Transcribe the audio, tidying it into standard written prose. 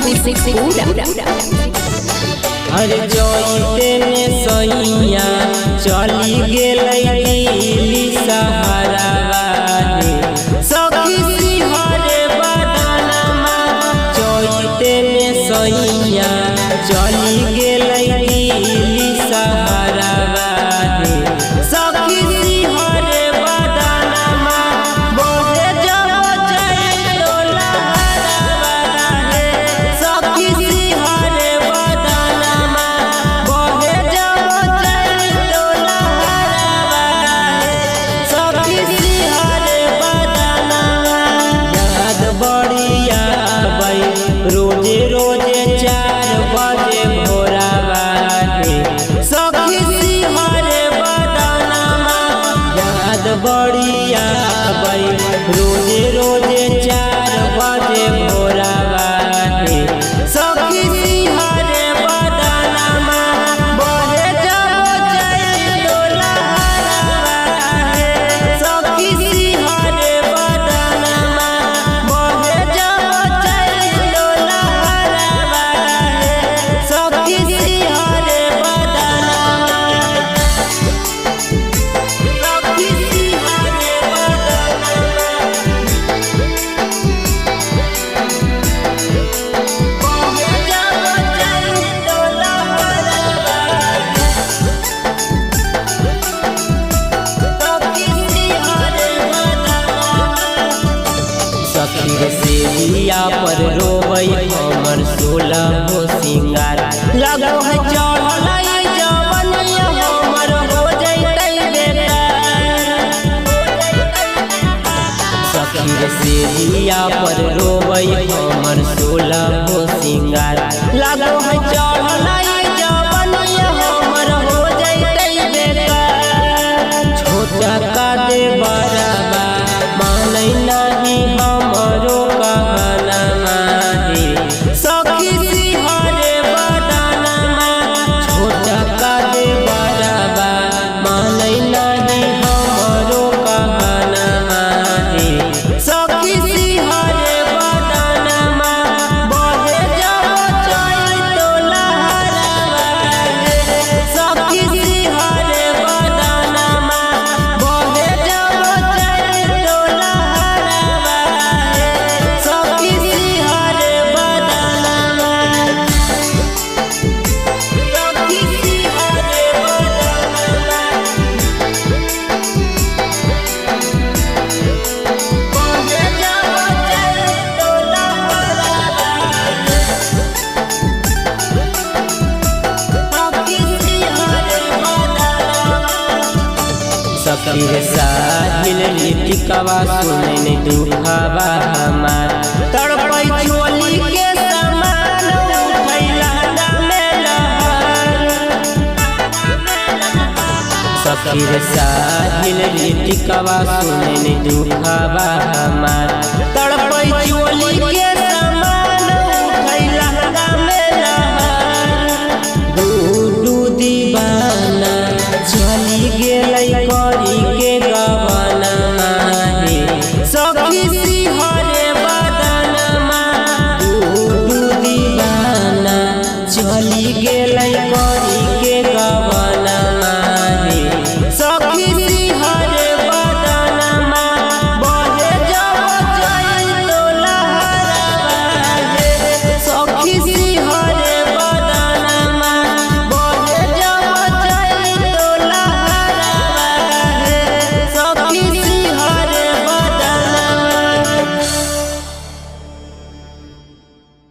से पूरा। अरे जोइते में सैया चली गेलै दिल्ली सहारावा सखी सिहरे बदनमा। जोइते में सैया चली गेलै दिल्ली सहारावा सखी सिहरे बदनमा। बोले जब चलो लहरावा सखी सिहरे बदनमा। बोले जब चलो लहरावा सखी सिहरे बदनमा। याद बढ़िया आबै रोजे रोजे 4 बजे भोरावा सखी सिहरे बदनमा। याद बढ़िया आबै रोजे रोजे 4 बजे भोरावा सखी सिहरे बदनमा। बोले जब चलो लहरावा सखी सिहरे बदनमा। बोले जब चलो लहरावा सखी सिहरे बदनमा। सखी सिहरे सखी रे सेजिया पर रोबै हमर 16 हो सिंगार। लगो है चढ़लै जवनिया हमर हो जैतै बेकार। सखी रे सेजिया पर रोबै हमर 16 हो सिंगार। लगो है चढ़लै जवनिया हमर हो जैतै बेकार। छोटा का दे बराबा मानै नाही हमरो कहनमा सखी सिहरे बदनमा। छोटा का दे बराबा मानै नाही हमरो कहनमा सखी सिहरे बदनमा। बोले जब चलो लहरावा सखी सिहरे बदनमा। बोले जब चलो लहरावा सखी सिहरे बदनमा। सखी सिहरे बदनमा। बोले जब चलो लहरावा सखी सिहरे बदनमा। सखी रे साहिल रीतिकवा सुने ने दुखवा हमार। तड़पै चोली के समान उठैला में लहर। सखी रे साहिल रीतिकवा सुने ने दुखवा हमार।